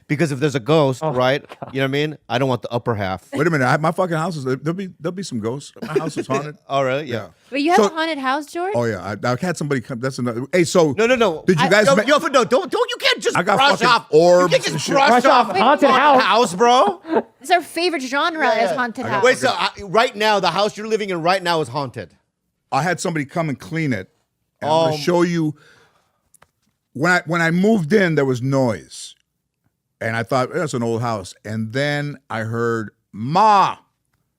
because if there's a ghost, right? God. You know what I mean? I don't want the upper half. Wait a minute, my fucking house is there'll be some ghosts. My house is haunted. All right, yeah. But you have So- a haunted house, George? Oh yeah, I had somebody come. That's another. Hey, so No. Did you guys? Yo, ma- no, don't you can't just I got brush fucking off. orbs You can't and just shit. brush off haunted house. bro. It's our favorite genre is haunted house. Wait, so right now the house you're living in right now is haunted. I had somebody come and clean it. And I'm gonna show you. When I moved in, there was noise, and I thought that's an old house. And then I heard "Ma,"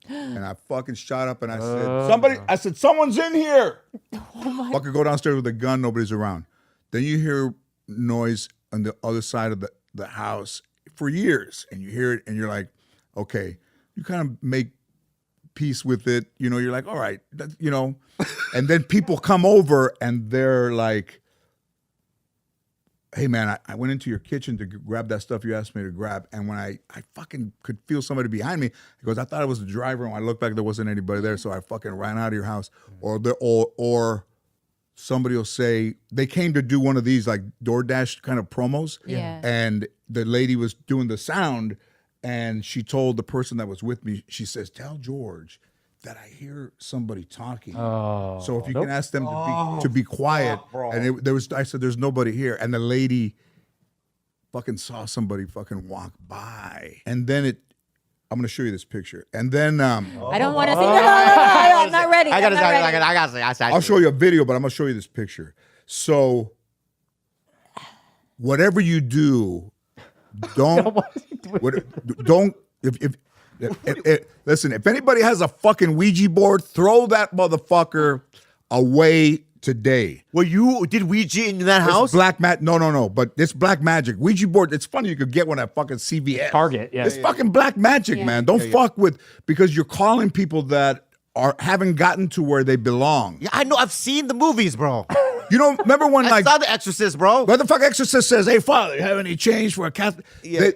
and I fucking shot up and I said, "Somebody!" I said, "Someone's in here." Fucking go downstairs with a gun. Nobody's around. Then you hear noise on the other side of the house for years, and you hear it, and you're like, "Okay." You kind of make peace with it. You know, you're like, "All right," you know. And then people come over and they're like, "Hey man, I went into your kitchen to grab that stuff you asked me to grab, and when I fucking could feel somebody behind me." He goes, "I thought it was the driver, and when I looked back, there wasn't anybody there, so I fucking ran out of your house." Or somebody will say they came to do one of these like DoorDash kind of promos, Yeah. and the lady was doing the sound, and she told the person that was with me, she says, "Tell George that I hear somebody talking. So if you can ask them to be quiet." And I said, "There's nobody here." And the lady fucking saw somebody fucking walk by. And then I'm gonna show you this picture. And then I don't want to see. No, I'm not ready. I I'm gotta not ready. I gotta say. I'll show you a video, but I'm gonna show you this picture. So whatever you do, don't listen, if anybody has a fucking Ouija board, throw that motherfucker away today. Well, you did Ouija in that house? Black magic. No. But it's black magic. Ouija board, it's funny you could get one at fucking CVS. Target, yeah. It's fucking black magic, man. Don't fuck with, because you're calling people that haven't gotten to where they belong. Yeah, I know. I've seen the movies, bro. You know, remember when I saw The Exorcist, bro. what the fuck exorcist says, "Hey father, you have any change for a Catholic?" Yeah.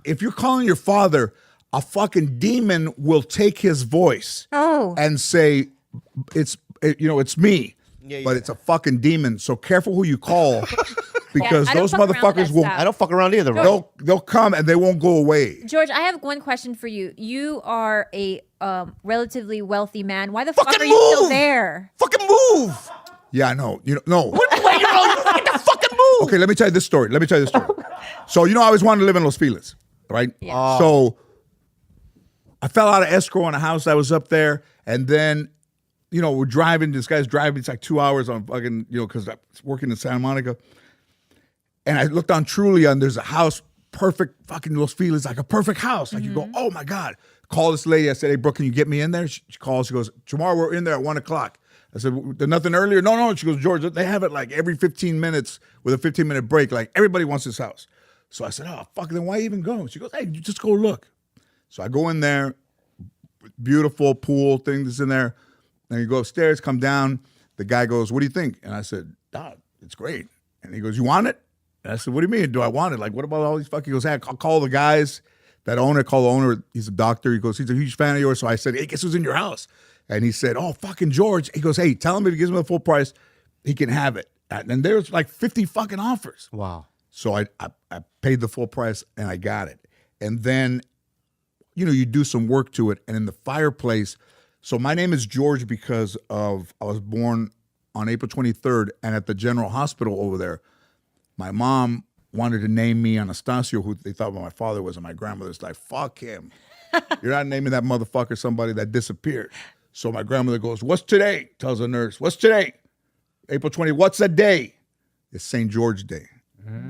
If you're calling your father, a fucking demon will take his voice and say, it's me. But it's a fucking demon. So careful who you call, because I don't those fuck around with motherfuckers that will. stuff. I don't fuck around either, bro. They'll come and they won't go away. George, I have one question for you. You are a relatively wealthy man. Why the fuck Fucking are you still move! there? Fucking move! Yeah, I know. No. Wait, you fucking move! Okay, let me tell you this story. So, I always wanted to live in Los Feliz, right? Yeah. So I fell out of escrow on a house that was up there, and then, we're driving. This guy's driving. It's like 2 hours on fucking, because I'm working in Santa Monica. And I looked on Trulia, and there's a house, perfect fucking Los Feliz, like a perfect house. Like you go, oh my God. Call this lady. I said, "Hey, Brooke, can you get me in there?" She calls. She goes, "Tomorrow we're in there at 1:00. I said, "There's nothing earlier?" No. She goes, "George, they have it like every 15 minutes with a 15-minute break. Like everybody wants this house." So I said, "Oh, fuck, then why even go?" She goes, "Hey, you just go look." So I go in there, beautiful pool, things in there. Then you go upstairs, come down. The guy goes, "What do you think?" And I said, "Dog, it's great." And he goes, "You want it?" And I said, "What do you mean? Do I want it? Like, what about all these fucking?" He goes, "Hey, I'll call the guys that own it. Call the owner. He's a doctor." He goes, "He's a huge fan of yours." So I said, "Hey, guess who's in your house?" And he said, "Oh, fucking George." He goes, "Hey, tell him if he gives me the full price, he can have it." And there's like 50 fucking offers. Wow. So I paid the full price and I got it. And then, you do some work to it. And in the fireplace, so my name is George because I was born on April 23rd, and at the General Hospital over there, my mom wanted to name me Anastasio, who they thought my father was, and my grandmother's like, "Fuck him. You're not naming that motherfucker somebody that disappeared." So my grandmother goes, "What's today?" Tells the nurse, "What's today?" April 20th. "What's the day?" It's St. George Day.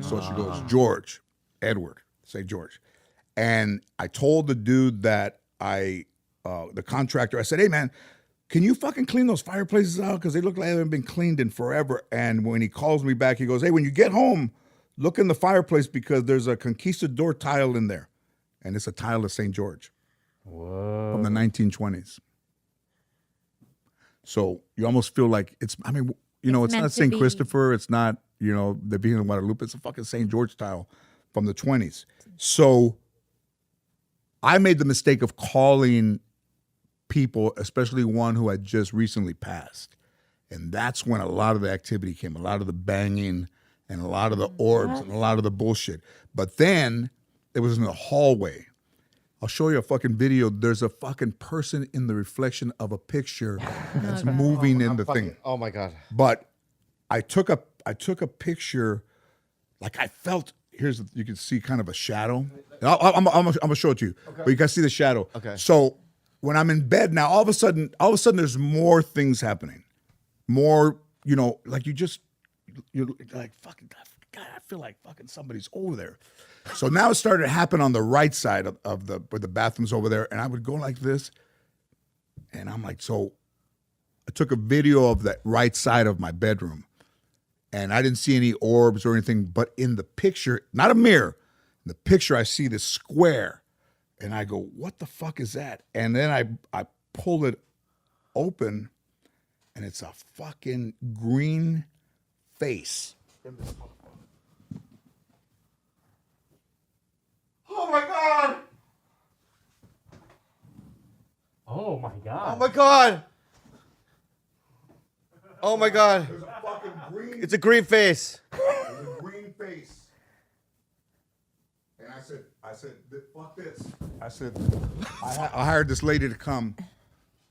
So she goes, "George, Edward, St. George." And I told the dude that the contractor, I said, "Hey man, can you fucking clean those fireplaces out? Because they look like they haven't been cleaned in forever." And when he calls me back, he goes, "Hey, when you get home, look in the fireplace because there's a conquistador tile in there." And it's a tile of St. George. Whoa. From the 1920s. So you almost feel like it's not St. Christopher. It's not, the Virgen de Guadalupe. It's a fucking St. George tile from the 20s. So I made the mistake of calling people, especially one who had just recently passed. And that's when a lot of the activity came, a lot of the banging and a lot of the orbs and a lot of the bullshit. But then it was in the hallway. I'll show you a fucking video. There's a fucking person in the reflection of a picture that's moving in the thing. Oh my God. But I took a picture, like I felt. You can see kind of a shadow. I'm gonna show it to you, but you can see the shadow. Okay. So when I'm in bed now, all of a sudden, there's more things happening, more. Like you're like fucking. God, I feel like fucking somebody's over there. So now it started to happen on the right side of the where the bathroom's over there, and I would go like this, and I'm like, so I took a video of that right side of my bedroom. And I didn't see any orbs or anything, but in the picture, not a mirror, in the picture I see this square. And I go, what the fuck is that? And then I pull it open, and it's a fucking green face. Oh my God! Oh my God. Oh my God. Oh my God. There's a fucking green. It's a green face. There's a green face. And I said, fuck this. I said, I hired this lady to come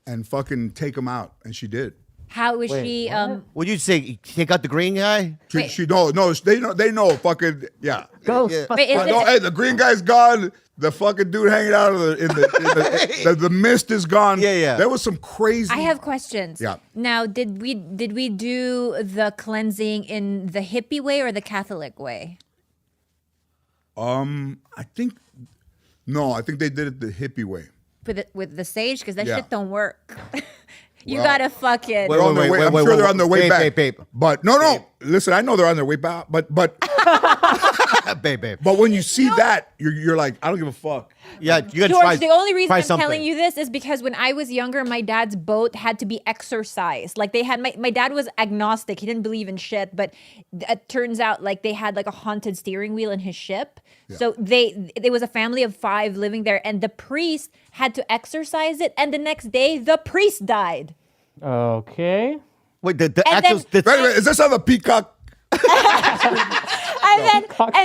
and fucking take him out, and she did. How was she? Would you say take out the green guy? She no, they know fucking yeah. Ghost. Yeah. Wait, is No, it, hey, the green guy's gone. The fucking dude hanging out of the mist is gone. Yeah. There was some crazy. I have questions. Yeah. Now, did we do the cleansing in the hippie way or the Catholic way? I think they did it the hippie way. With the sage, because that Yeah. shit don't work. You Well, gotta fucking. They're on their way. I'm sure they're on their way back. Babe. But no. Listen, I know they're on their way back. But Babe. when you see that, you're like, I don't give a fuck. Yeah, you gotta George, try. the only reason try I'm something. telling you this is because when I was younger, my dad's boat had to be exorcised. Like they had my dad was agnostic; he didn't believe in shit. But it turns out like they had like a haunted steering wheel in his ship. Yeah. So there was a family of 5 living there, and the priest had to exorcise it. And the next day, the priest died. Okay. Wait, the And actual. then- Wait a minute, is this on the peacock? And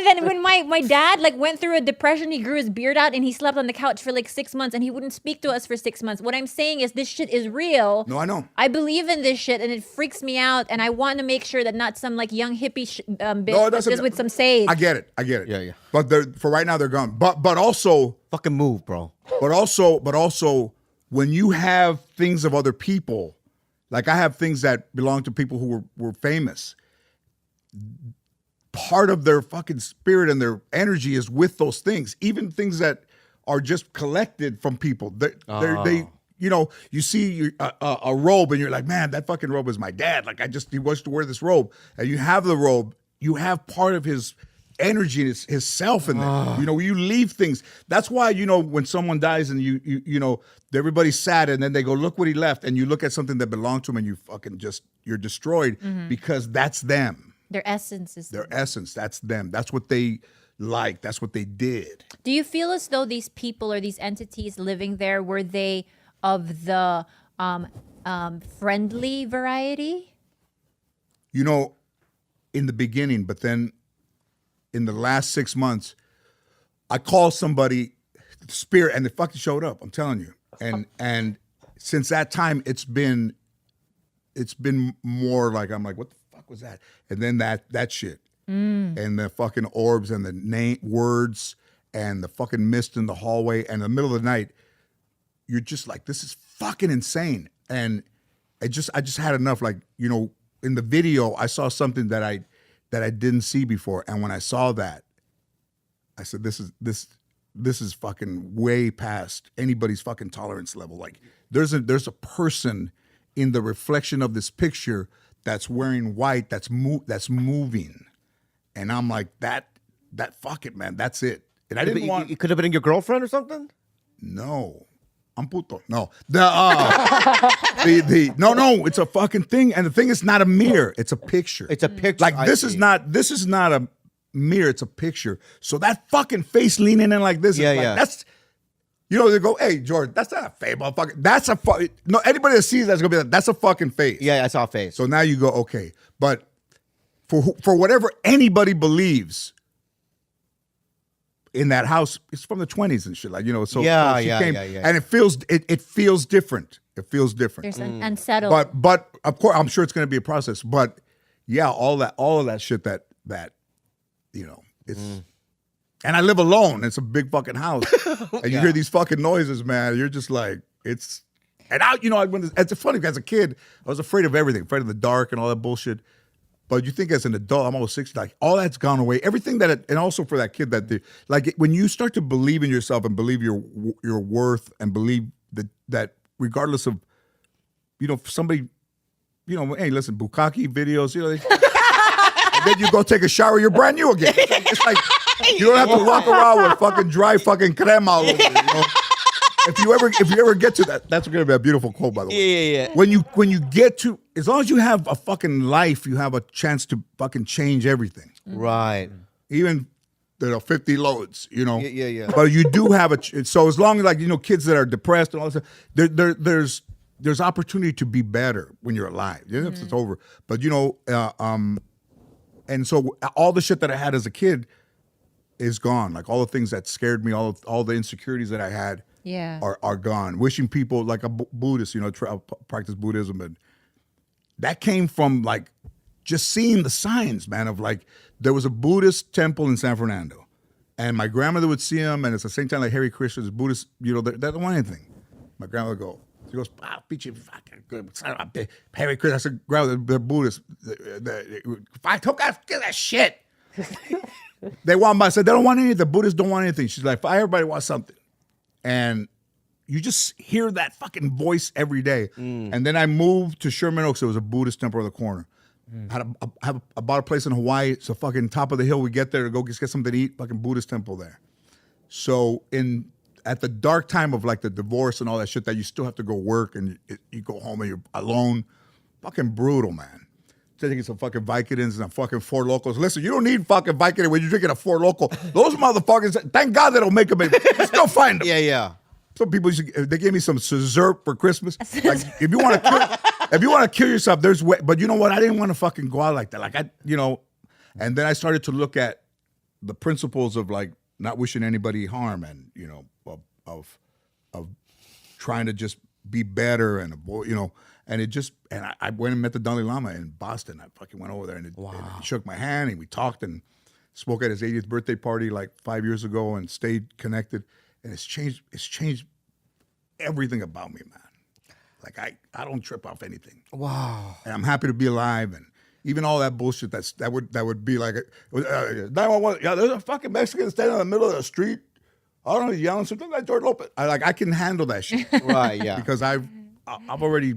then when my dad like went through a depression, he grew his beard out and he slept on the couch for like 6 months and he wouldn't speak to us for 6 months. What I'm saying is this shit is real. No, I know. I believe in this shit and it freaks me out and I want to make sure that not some like young hippie bitch No, it that's doesn't. just with some sage. I get it. Yeah. But for right now, they're gone. But also. Fucking move, bro. But also, when you have things of other people, like I have things that belong to people who were famous, part of their fucking spirit and their energy is with those things, even things that are just collected from people. They you see a robe and you're like, man, that fucking robe is my dad. Like he wants to wear this robe, and you have the robe. You have part of his energy and his self in there. You leave things. That's why when someone dies and you everybody's sad and then they go, look what he left, and you look at something that belonged to him and you fucking you're destroyed because that's them. Their essence is Their essence, that's them. That's what they like. That's what they did. Do you feel as though these people or these entities living there were they of the friendly variety? In the beginning, but then in the last 6 months, I called somebody, spirit, and they fucking showed up. I'm telling you. And since that time, it's been more like I'm like, what the fuck was that? And then that shit, and the fucking orbs and the words and the fucking mist in the hallway and in the middle of the night, you're just like, this is fucking insane. And I just had enough. Like in the video, I saw something that I didn't see before, and when I saw that, I said, this is fucking way past anybody's fucking tolerance level. Like there's a person in the reflection of this picture that's wearing white, that's moving, and I'm like, that fuck it, man, that's it. And I didn't want. It could have been your girlfriend or something. No, I'm puto. No, no, it's a fucking thing, and the thing is not a mirror; it's a picture. It's a picture. Like this is not a mirror; it's a picture. So that fucking face leaning in like this, that's. They go, hey, George, that's not a face, motherfucker. That's a anybody that sees that's gonna be like, that's a fucking face. Yeah, I saw a face. So now you go, okay, but for whatever anybody believes in that house, it's from the 20s and shit. Like, you know, so Yeah, so she yeah, came, yeah. and it feels different. It feels different. There's an unsettled. But of course, I'm sure it's going to be a process. But yeah, all of that shit that you know, it's. And I live alone. It's a big fucking house, and you hear these fucking noises, man. You're just like, it's. And it's funny. As a kid, I was afraid of everything, afraid of the dark and all that bullshit. But you think as an adult, I'm almost 60, like all that's gone away. Everything and also for that kid when you start to believe in yourself and believe your worth and believe that regardless of, you know, somebody, you know, hey, listen, bukkake videos, you know, and then you go take a shower, you're brand new again. It's like you don't have to walk around with fucking dry fucking crema all over you, you know? If you ever get to that, that's gonna be a beautiful quote, by the way. Yeah. When you get to, as long as you have a fucking life, you have a chance to fucking change everything. Right. Even 50 loads, you know. Yeah. But you do have so as long as, like, you know, kids that are depressed and all this stuff, there's opportunity to be better when you're alive. You know, if it's over. But you know, and so all the shit that I had as a kid is gone. Like all the things that scared me, all the insecurities that I had. Yeah. Are gone. Wishing people, like a Buddhist, you know, practice Buddhism, and that came from like just seeing the signs, man. Of like there was a Buddhist temple in San Fernando, and my grandmother would see them, and it's the same time like Hare Krishna's Buddhist, you know, they don't want anything. My grandmother would go, she goes, "Bitch, fucking good, son of a Hare Krishna." I said, "Grandma, they're Buddhists. If I took that shit, they want." I said, "They don't want anything. The Buddhists don't want anything." She's like, "Everybody wants something." And you just hear that fucking voice every day. And then I moved to Sherman Oaks. There was a Buddhist temple on the corner. I bought a place in Hawaii. It's a fucking top of the hill. We get there to go get something to eat. Fucking Buddhist temple there. So at the dark time of like the divorce and all that shit, that you still have to go work and you go home and you're alone. Fucking brutal, man. Taking some fucking Vicodins and some fucking Four Locos. Listen, you don't need fucking Vicodin when you're drinking a Four Loco. Those motherfuckers, thank God they don't make them. You still find them. Yeah. Some people, they gave me some Czerp for Christmas. Like, if you want to kill yourself, there's way. But you know what? I didn't want to fucking go out like that. Like and then I started to look at the principles of like not wishing anybody harm, and you know, of trying to just be better and avoid, you know. And I went and met the Dalai Lama in Boston. I fucking went over there and he shook my hand and we talked and spoke at his 80th birthday party like 5 years ago and stayed connected. And it's changed everything about me, man. Like I don't trip off anything. Wow. And I'm happy to be alive, and even all that bullshit that would be like 911. Yeah, there's a fucking Mexican standing in the middle of the street. I don't know, yelling something like George Lopez. I can handle that shit. Right. Yeah. Because I've already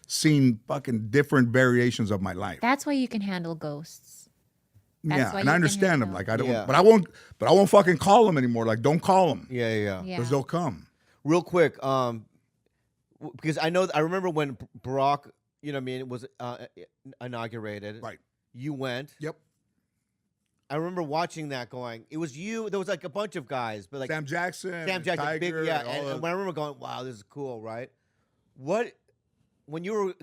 seen fucking different variations of my life. That's why you can handle ghosts. That's why and you I can understand them. handle. Like I don't, Yeah. but I won't fucking call them anymore. Like don't call them. Yeah. Because they'll come. Real quick, because I remember when Barack, you know what I mean, was inaugurated. Right. You went. Yep. I remember watching that going, it was you, there was like a bunch of guys, but like Sam Jackson, Tiger, big, and when I remember going, wow, this is cool, right? When you were